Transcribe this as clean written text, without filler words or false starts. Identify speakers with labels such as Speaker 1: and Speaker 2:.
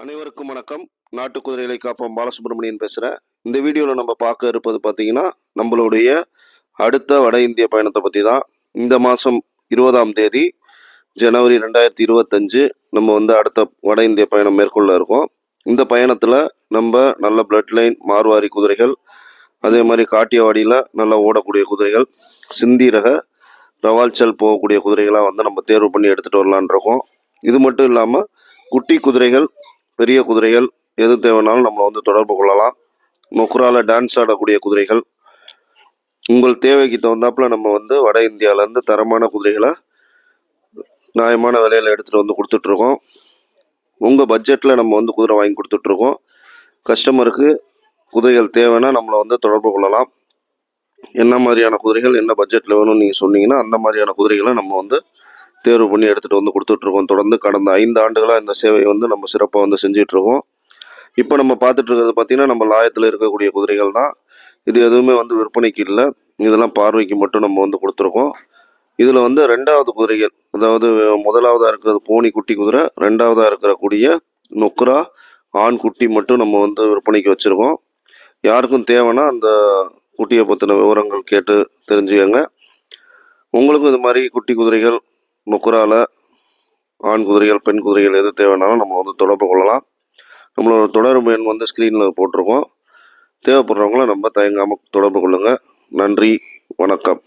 Speaker 1: அனைவருக்கும் வணக்கம். நாட்டு குதிரைகளை காப்போம் பாலசுப்ரமணியன் பேசுகிறேன். இந்த வீடியோவில் நம்ம பார்க்க இருப்பது பார்த்திங்கன்னா நம்மளுடைய அடுத்த வட இந்திய பயணத்தை பற்றி தான். இந்த மாதம் 20ஆம் தேதி ஜனவரி 2025 நம்ம அடுத்த வட இந்திய பயணம் மேற்கொள்ள இருக்கோம். இந்த பயணத்தில் நம்ம நல்ல பிளட் லைன் மார்வாரி குதிரைகள், அதே மாதிரி காட்டியவாடியில் நல்லா ஓடக்கூடிய குதிரைகள், சிந்தி ரக ரவால்ச்சல் போகக்கூடிய குதிரைகளாக நம்ம தேர்வு பண்ணி எடுத்துகிட்டு வரலான் இருக்கோம். இது மட்டும் இல்லாமல் குட்டி குதிரைகள், பெரிய குதிரைகள் எது தேவைனாலும் நம்ம தொடர்பு கொள்ளலாம். நொக்ரால டான்ஸ் ஆடக்கூடிய குதிரைகள், உங்கள் தேவைக்கு தகுந்தாப்புல நம்ம வட இந்தியாவிலேருந்து தரமான குதிரைகளை நியாயமான விலையில் எடுத்துகிட்டு கொடுத்துட்ருக்கோம். உங்கள் பட்ஜெட்டில் நம்ம குதிரை வாங்கி கொடுத்துட்ருக்கோம். கஸ்டமருக்கு குதிரைகள் தேவைன்னா நம்மளை தொடர்பு கொள்ளலாம். என்ன மாதிரியான குதிரைகள் என்ன பட்ஜெட்டில் வேணும்னு நீங்கள் சொன்னீங்கன்னா அந்த மாதிரியான குதிரைகளை நம்ம தேர்வு பண்ணி எடுத்துகிட்டு கொடுத்துட்ருக்கோம். தொடர்ந்து கடந்த 5 ஆண்டுகளாக இந்த சேவையை நம்ம சிறப்பாக செஞ்சிட்ருக்கோம். இப்போ நம்ம பார்த்துட்டு இருக்கிறது பார்த்திங்கன்னா நம்ம லாயத்தில் இருக்கக்கூடிய குதிரைகள் தான். இது எதுவுமே விற்பனைக்கு இல்லை, இதெல்லாம் பார்வைக்கு மட்டும் நம்ம கொடுத்துருக்கோம். இதில் 2வது குதிரைகள், அதாவது முதலாவதாக இருக்கிறது போனி குட்டி குதிரை, 2வதாக இருக்கக்கூடிய நொக்ரா ஆண் குட்டி மட்டும் நம்ம விற்பனைக்கு வச்சுருக்கோம். யாருக்கும் தேவைன்னா அந்த குட்டியை பற்றின விவரங்கள் கேட்டு தெரிஞ்சுக்கங்க. உங்களுக்கும் இது மாதிரி குட்டி குதிரைகள், நொக்ரால ஆண் குதிரைகள், பெண் குதிரைகள் எது தேவைனாலும் நம்ம தொடர்பு கொள்ளலாம். நம்மளோட தொடர்பு எண் ஸ்க்ரீனில் போட்டிருக்கோம். தேவைப்படுறவங்கள நம்ம தயங்காமல் தொடர்பு கொள்ளுங்கள். நன்றி, வணக்கம்.